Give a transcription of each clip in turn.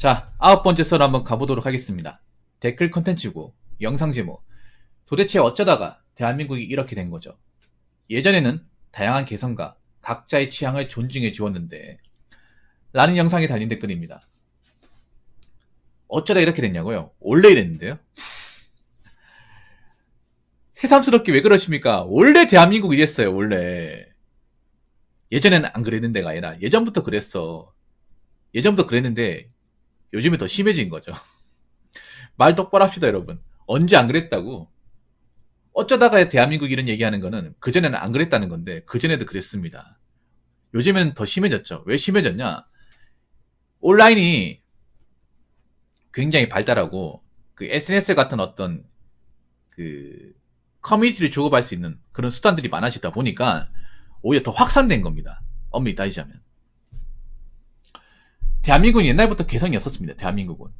자, 9번째 썰 한번 가보도록 하겠습니다. 댓글 컨텐츠고 영상 제목. 도대체 어쩌다가 대한민국이 이렇게 된 거죠? 예전에는 다양한 개성과 각자의 취향을 존중해 주었는데 라는 영상에 달린 댓글입니다. 어쩌다 이렇게 됐냐고요? 원래 이랬는데요? 새삼스럽게 왜 그러십니까? 원래 대한민국이 이랬어요, 원래. 예전에는 안 그랬는데가 아니라 예전부터 그랬어. 예전부터 그랬는데 요즘에 더 심해진 거죠. 말 똑바로 합시다, 여러분. 언제 안 그랬다고? 어쩌다가 대한민국 이런 얘기하는 거는 그전에는 안 그랬다는 건데 그전에도 그랬습니다. 요즘에는 더 심해졌죠. 왜 심해졌냐? 온라인이 굉장히 발달하고 그 SNS 같은 어떤 그 커뮤니티를 주고받을 수 있는 그런 수단들이 많아지다 보니까 오히려 더 확산된 겁니다. 엄밀히 따지자면. 대한민국은 옛날부터 개성이 없었습니다. 대한민국은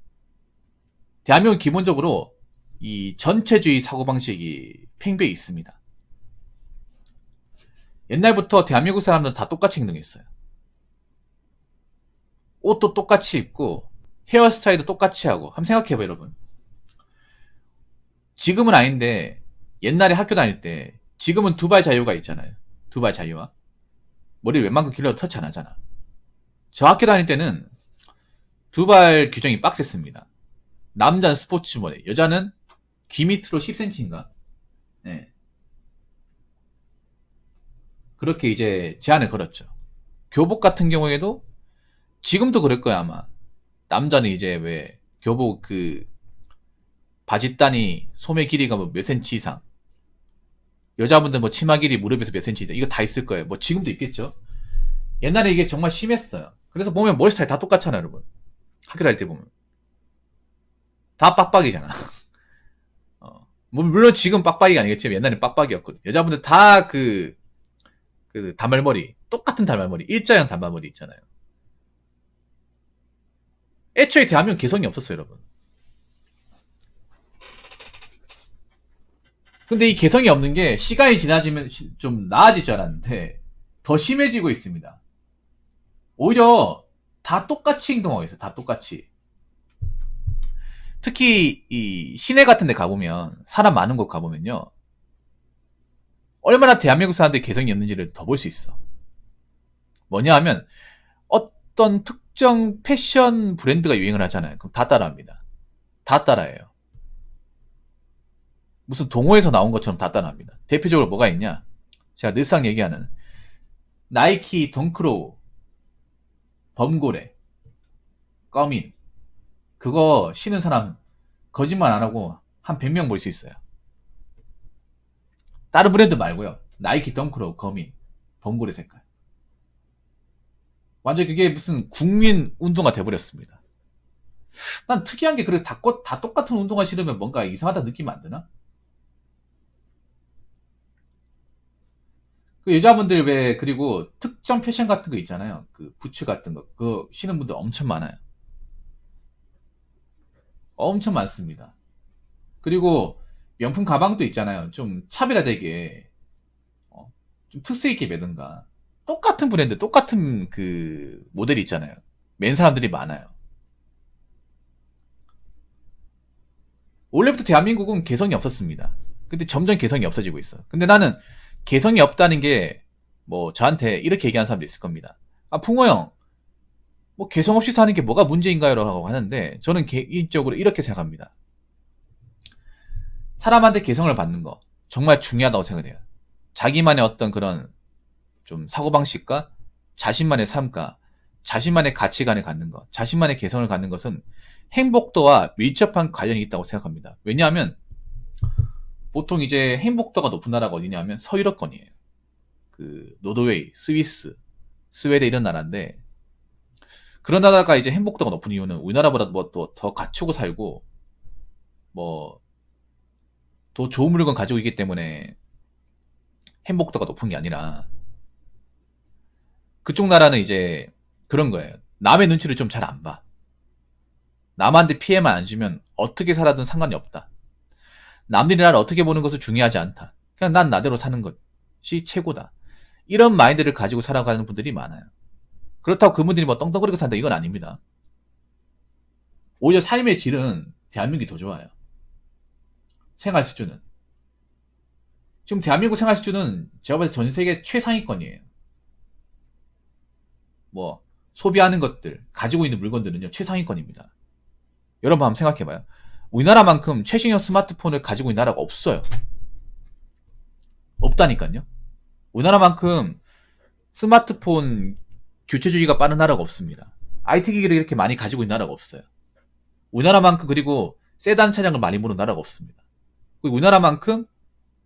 기본적으로 이 전체주의 사고방식이 팽배해 있습니다. 옛날부터 대한민국 사람들은 다 똑같이 행동했어요. 옷도 똑같이 입고 헤어스타일도 똑같이 하고. 한번 생각해봐요, 여러분. 지금은 아닌데 옛날에 학교 다닐 때, 지금은 두발 자유가 있잖아요. 두발 자유화. 머리를 웬만큼 길러도 터치 안 하잖아. 저 학교 다닐 때는 두발 규정이 빡셌습니다. 남자는 스포츠 머리, 여자는 귀 밑으로 10cm인가? 네. 그렇게 이제 제한을 걸었죠. 교복 같은 경우에도 지금도 그럴 거야, 아마. 남자는 이제 왜 교복 그 바짓단이 소매 길이가 뭐 몇 센치 이상, 여자분들 뭐 치마 길이 무릎에서 몇 센치 이상, 이거 다 있을 거예요. 뭐 지금도 있겠죠. 옛날에 이게 정말 심했어요. 그래서 보면 머리 스타일 다 똑같잖아요, 여러분. 학교 다닐 때 보면 다 빡빡이잖아. 뭐 물론 지금 빡빡이가 아니겠지만 옛날엔 빡빡이었거든. 여자분들 다 그 단발머리, 똑같은 단발머리, 일자형 단발머리 있잖아요. 애초에 대한민국 개성이 없었어요, 여러분. 근데 이 개성이 없는 게 시간이 지나지면 좀 나아질 줄 알았는데 더 심해지고 있습니다. 오히려 다 똑같이 행동하고 있어요. 다 똑같이. 특히 이 시내 같은 데 가보면, 사람 많은 곳 가보면요, 얼마나 대한민국 사람들이 개성이 없는지를 더 볼 수 있어. 뭐냐 하면 어떤 특정 패션 브랜드가 유행을 하잖아요. 그럼 다 따라합니다. 다 따라해요. 무슨 동호회에서 나온 것처럼 다 따라합니다. 대표적으로 뭐가 있냐? 제가 늘상 얘기하는 나이키 덩크로우, 범고래, 꺼민, 그거 신은 사람 거짓말 안 하고 한 100명 볼 수 있어요. 다른 브랜드 말고요. 나이키 덩크로우, 거민, 범고래 색깔. 완전 그게 무슨 국민 운동화 돼버렸습니다. 난 특이한 게, 그래, 다 똑같은 운동화 신으면 뭔가 이상하다 느낌 안 드나? 그 여자분들 왜, 그리고 특정 패션 같은 거 있잖아요. 그 부츠 같은 거, 그거 신은 분들 엄청 많아요. 엄청 많습니다. 그리고 명품 가방도 있잖아요. 좀 차별화되게, 좀 특색 있게 매든가. 똑같은 브랜드, 똑같은 그 모델이 있잖아요. 맨 사람들이 많아요. 원래부터 대한민국은 개성이 없었습니다. 근데 점점 개성이 없어지고 있어. 근데 나는 개성이 없다는 게, 뭐 저한테 이렇게 얘기하는 사람도 있을 겁니다. 아, 풍호 형, 뭐 개성 없이 사는 게 뭐가 문제인가요? 라고 하는데, 저는 개인적으로 이렇게 생각합니다. 사람한테 개성을 받는 거 정말 중요하다고 생각해요. 자기만의 어떤 그런 좀 사고방식과 자신만의 삶과 자신만의 가치관을 갖는 것, 자신만의 개성을 갖는 것은 행복도와 밀접한 관련이 있다고 생각합니다. 왜냐하면 보통 이제 행복도가 높은 나라가 어디냐면 서유럽권이에요. 그 노르웨이, 스위스, 스웨덴 이런 나라인데, 그런 나라가 이제 행복도가 높은 이유는 우리나라보다 뭐 또 더 갖추고 살고 뭐 더 좋은 물건 가지고 있기 때문에 행복도가 높은 게 아니라, 그쪽 나라는 이제 그런 거예요. 남의 눈치를 좀 잘 안 봐. 남한테 피해만 안 주면 어떻게 살아든 상관이 없다. 남들이 나를 어떻게 보는 것은 중요하지 않다. 그냥 난 나대로 사는 것이 최고다. 이런 마인드를 가지고 살아가는 분들이 많아요. 그렇다고 그분들이 뭐 떵떵거리고 산다, 이건 아닙니다. 오히려 삶의 질은 대한민국이 더 좋아요. 생활 수준은. 지금 대한민국 생활 수준은 제가 봤을 때 전 세계 최상위권이에요. 뭐 소비하는 것들, 가지고 있는 물건들은요 최상위권입니다. 여러분 한번 생각해봐요. 우리나라만큼 최신형 스마트폰을 가지고 있는 나라가 없어요. 없다니까요. 우리나라만큼 스마트폰 교체주기가 빠른 나라가 없습니다. IT 기기를 이렇게 많이 가지고 있는 나라가 없어요. 우리나라만큼 그리고 세단 차량을 많이 모는 나라가 없습니다. 그리고 우리나라만큼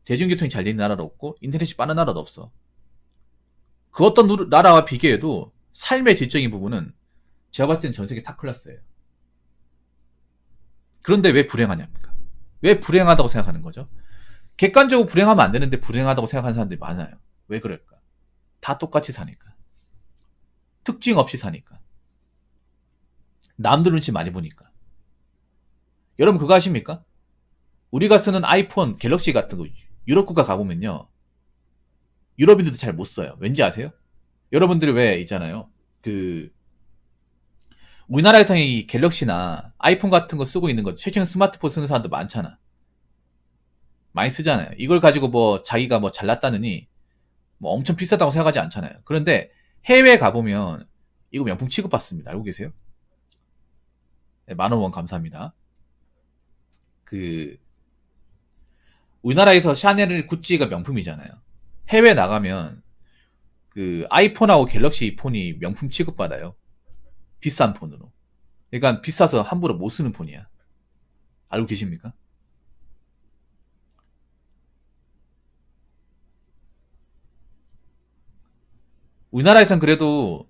대중교통이 잘 되는 나라도 없고 인터넷이 빠른 나라도 없어. 그 어떤 나라와 비교해도 삶의 질적인 부분은 제가 봤을 때는 전 세계 탑 클래스예요. 그런데 왜 불행하냐입니까? 왜 불행하다고 생각하는 거죠? 객관적으로 불행하면 안 되는데 불행하다고 생각하는 사람들이 많아요. 왜 그럴까? 다 똑같이 사니까. 특징 없이 사니까. 남들 눈치 많이 보니까. 여러분 그거 아십니까? 우리가 쓰는 아이폰, 갤럭시 같은 거 유럽 국가 가보면요. 유럽인들도 잘 못 써요. 왠지 아세요? 여러분들이 왜 있잖아요. 우리나라에서 이 갤럭시나 아이폰 같은 거 쓰고 있는 거 최신 스마트폰 쓰는 사람도 많잖아. 많이 쓰잖아요. 이걸 가지고 뭐 자기가 뭐 잘났다느니 뭐 엄청 비싸다고 생각하지 않잖아요. 그런데 해외에 가보면 이거 명품 취급받습니다. 알고 계세요? 네, 10,000원 감사합니다. 우리나라에서 샤넬, 구찌가 명품이잖아요. 해외 나가면 아이폰하고 갤럭시 폰이 명품 취급받아요. 비싼 폰으로. 그러니까 비싸서 함부로 못 쓰는 폰이야. 알고 계십니까? 우리나라에선 그래도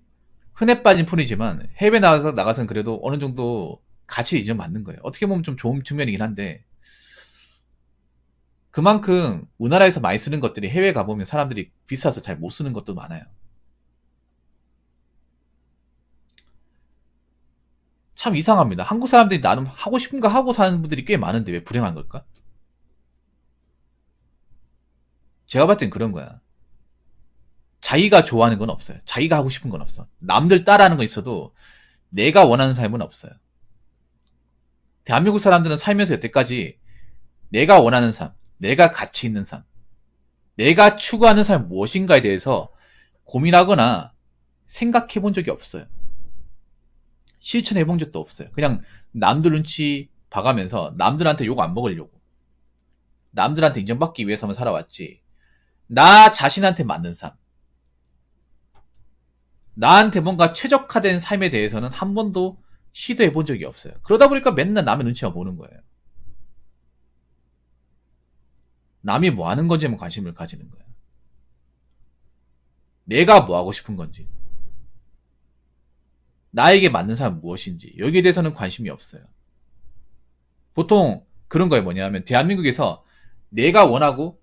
흔해 빠진 폰이지만 해외 나가서는 그래도 어느 정도 가치 인정받는 거예요. 어떻게 보면 좀 좋은 측면이긴 한데 그만큼 우리나라에서 많이 쓰는 것들이 해외 가보면 사람들이 비싸서 잘 못 쓰는 것도 많아요. 참 이상합니다. 한국 사람들이 나름 하고 싶은 거 하고 사는 분들이 꽤 많은데 왜 불행한 걸까? 제가 봤을 땐 그런 거야. 자기가 좋아하는 건 없어요. 자기가 하고 싶은 건 없어. 남들 따라하는 건 있어도 내가 원하는 삶은 없어요. 대한민국 사람들은 살면서 여태까지 내가 원하는 삶, 내가 가치 있는 삶, 내가 추구하는 삶 무엇인가에 대해서 고민하거나 생각해 본 적이 없어요. 실천해 본 적도 없어요. 그냥 남들 눈치 봐가면서 남들한테 욕 안 먹으려고, 남들한테 인정받기 위해서만 살아왔지, 나 자신한테 맞는 삶, 나한테 뭔가 최적화된 삶에 대해서는 한 번도 시도해 본 적이 없어요. 그러다 보니까 맨날 남의 눈치만 보는 거예요. 남이 뭐 하는 건지만 관심을 가지는 거예요. 내가 뭐 하고 싶은 건지, 나에게 맞는 삶은 무엇인지, 여기에 대해서는 관심이 없어요. 보통 그런 거예요. 뭐냐면 대한민국에서 내가 원하고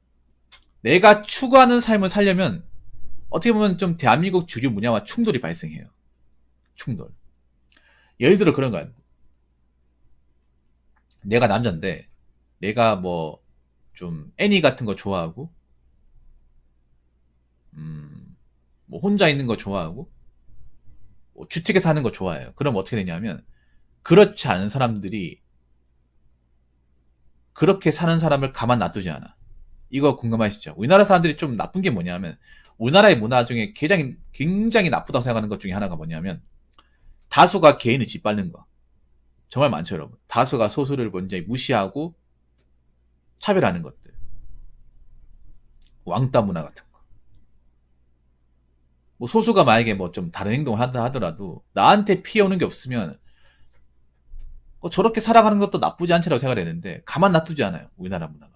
내가 추구하는 삶을 살려면 어떻게 보면 좀 대한민국 주류 문화와 충돌이 발생해요. 충돌. 예를 들어 그런 거야. 내가 남잔데 내가 뭐 좀 애니 같은 거 좋아하고 뭐 혼자 있는 거 좋아하고 뭐 주택에 사는 거 좋아해요. 그럼 어떻게 되냐면 그렇지 않은 사람들이 그렇게 사는 사람을 가만 놔두지 않아. 이거 궁금하시죠? 우리나라 사람들이 좀 나쁜 게 뭐냐면 우리나라의 문화 중에 굉장히 나쁘다고 생각하는 것 중에 하나가 뭐냐면 다수가 개인을 짓밟는 거. 정말 많죠, 여러분. 다수가 소수를 먼저 무시하고 차별하는 것들. 왕따 문화 같은 거. 뭐 소수가 만약에 뭐 좀 다른 행동을 하더라도 나한테 피해 오는 게 없으면 저렇게 살아가는 것도 나쁘지 않지라고 생각을 했는데 가만 놔두지 않아요. 우리나라 문화가.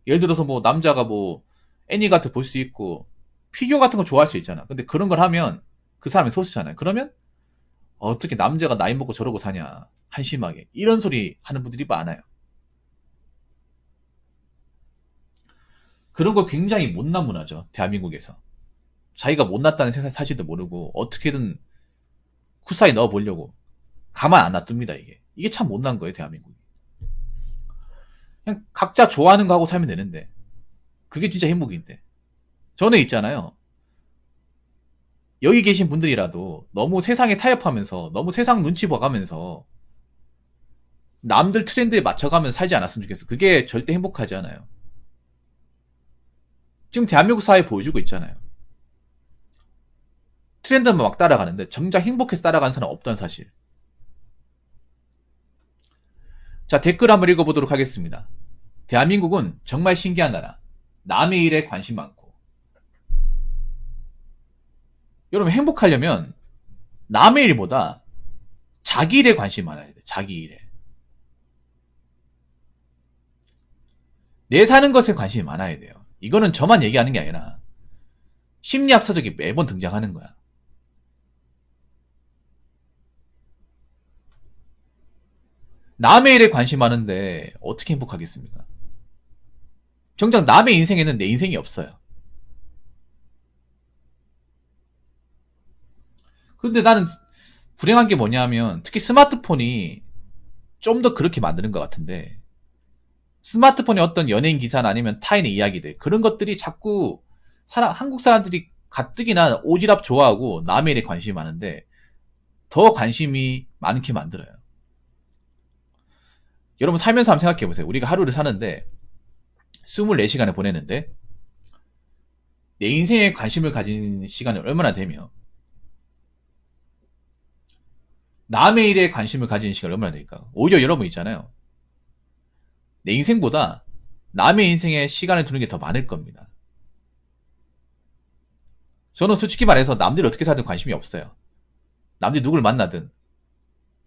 예를 들어서 뭐 남자가 뭐 애니 같은 거 볼 수 있고 피규어 같은 거 좋아할 수 있잖아. 근데 그런 걸 하면 그 사람이 소수잖아요. 그러면 어떻게 남자가 나이 먹고 저러고 사냐. 한심하게. 이런 소리 하는 분들이 많아요. 그런 거 굉장히 못난 문화죠. 대한민국에서. 자기가 못났다는 사실도 모르고 어떻게든 쿠사에 넣어보려고 가만 안 놔둡니다. 이게 참 못난 거예요. 대한민국이. 그냥 각자 좋아하는 거 하고 살면 되는데 그게 진짜 행복인데. 전에 있잖아요. 여기 계신 분들이라도 너무 세상에 타협하면서 너무 세상 눈치 봐가면서 남들 트렌드에 맞춰가면서 살지 않았으면 좋겠어. 그게 절대 행복하지 않아요. 지금 대한민국 사회 보여주고 있잖아요. 트렌드만 막 따라가는데 정작 행복해서 따라가는 사람 없다는 사실. 자, 댓글 한번 읽어보도록 하겠습니다. 대한민국은 정말 신기한 나라. 남의 일에 관심 많고. 여러분, 행복하려면 남의 일보다 자기 일에 관심 많아야 돼. 자기 일에. 내 사는 것에 관심이 많아야 돼요. 이거는 저만 얘기하는 게 아니라 심리학 서적이 매번 등장하는 거야. 남의 일에 관심 많은데 어떻게 행복하겠습니까? 정작 남의 인생에는 내 인생이 없어요. 그런데 나는 불행한 게 뭐냐면 특히 스마트폰이 좀 더 그렇게 만드는 것 같은데, 스마트폰의 어떤 연예인 기사나 아니면 타인의 이야기들, 그런 것들이 자꾸 한국 사람들이 가뜩이나 오지랖 좋아하고 남의 일에 관심이 많은데 더 관심이 많게 만들어요. 여러분, 살면서 한번 생각해보세요. 우리가 하루를 사는데 24시간을 보내는데 내 인생에 관심을 가진 시간이 얼마나 되며 남의 일에 관심을 가지는 시간이 얼마나 될까? 오히려 여러분 있잖아요. 내 인생보다 남의 인생에 시간을 두는 게 더 많을 겁니다. 저는 솔직히 말해서 남들이 어떻게 살든 관심이 없어요. 남들이 누굴 만나든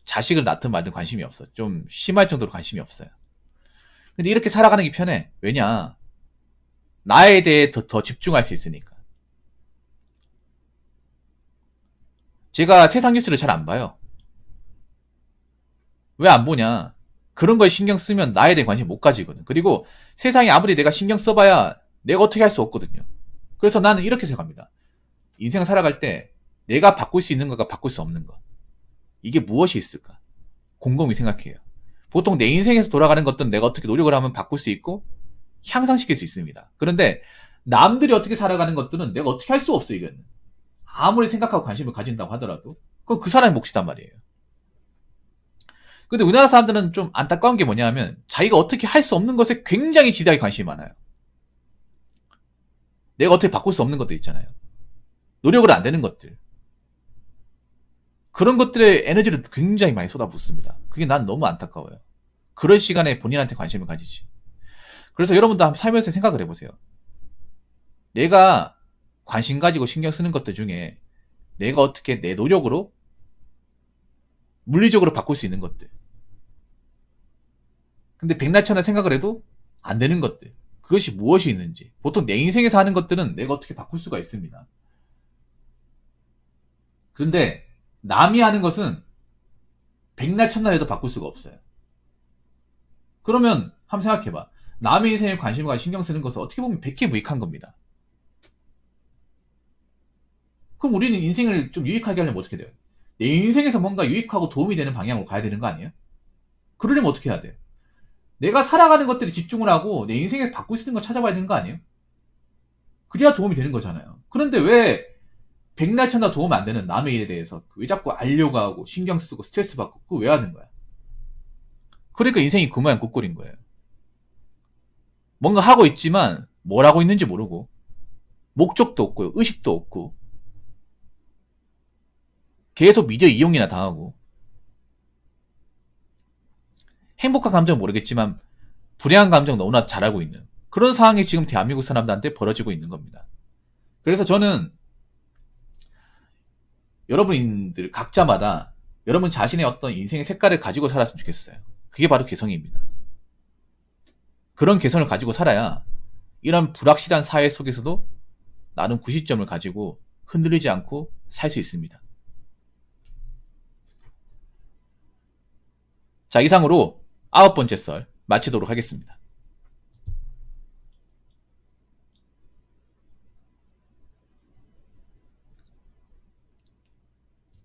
자식을 낳든 말든 관심이 없어. 좀 심할 정도로 관심이 없어요. 근데 이렇게 살아가는 게 편해. 왜냐? 나에 대해 더 집중할 수 있으니까. 제가 세상 뉴스를 잘 안 봐요. 왜 안 보냐? 그런 거에 신경 쓰면 나에 대해 관심 못 가지거든. 그리고 세상에 아무리 내가 신경 써봐야 내가 어떻게 할 수 없거든요. 그래서 나는 이렇게 생각합니다. 인생을 살아갈 때 내가 바꿀 수 있는 것과 바꿀 수 없는 것. 이게 무엇이 있을까? 곰곰이 생각해요. 보통 내 인생에서 돌아가는 것들은 내가 어떻게 노력을 하면 바꿀 수 있고 향상시킬 수 있습니다. 그런데 남들이 어떻게 살아가는 것들은 내가 어떻게 할 수 없어, 이거는. 아무리 생각하고 관심을 가진다고 하더라도 그건 그 사람의 몫이단 말이에요. 근데 우리나라 사람들은 좀 안타까운 게 뭐냐면 자기가 어떻게 할 수 없는 것에 굉장히 지대하게 관심이 많아요. 내가 어떻게 바꿀 수 없는 것들 있잖아요. 노력을 안 되는 것들. 그런 것들에 에너지를 굉장히 많이 쏟아붓습니다. 그게 난 너무 안타까워요. 그럴 시간에 본인한테 관심을 가지지. 그래서 여러분도 한번 살면서 생각을 해보세요. 내가 관심 가지고 신경 쓰는 것들 중에 내가 어떻게 내 노력으로 물리적으로 바꿀 수 있는 것들. 근데 백날천하 생각을 해도 안 되는 것들. 그것이 무엇이 있는지. 보통 내 인생에서 하는 것들은 내가 어떻게 바꿀 수가 있습니다. 그런데 남이 하는 것은 백날천날에도 바꿀 수가 없어요. 그러면 한번 생각해봐. 남의 인생에 관심과 신경 쓰는 것은 어떻게 보면 백해무익한 겁니다. 그럼 우리는 인생을 좀 유익하게 하려면 어떻게 돼요? 내 인생에서 뭔가 유익하고 도움이 되는 방향으로 가야 되는 거 아니에요? 그러려면 어떻게 해야 돼요? 내가 살아가는 것들에 집중을 하고 내 인생에서 바꿀 수 있는 거 찾아봐야 되는 거 아니에요? 그래야 도움이 되는 거잖아요. 그런데 왜 백날천하 도움 안 되는 남의 일에 대해서 왜 자꾸 알려고 하고 신경 쓰고 스트레스 받고 그거 왜 하는 거야? 그러니까 인생이 그 모양 꼴꼴인 거예요. 뭔가 하고 있지만 뭘 하고 있는지 모르고 목적도 없고 의식도 없고 계속 미디어 이용이나 당하고 행복한 감정은 모르겠지만 불행한 감정 너무나 잘하고 있는 그런 상황이 지금 대한민국 사람들한테 벌어지고 있는 겁니다. 그래서 저는 여러분들 각자마다 여러분 자신의 어떤 인생의 색깔을 가지고 살았으면 좋겠어요. 그게 바로 개성입니다. 그런 개성을 가지고 살아야 이런 불확실한 사회 속에서도 나름 구시점을 가지고 흔들리지 않고 살 수 있습니다. 자, 이상으로 9번째 썰 마치도록 하겠습니다.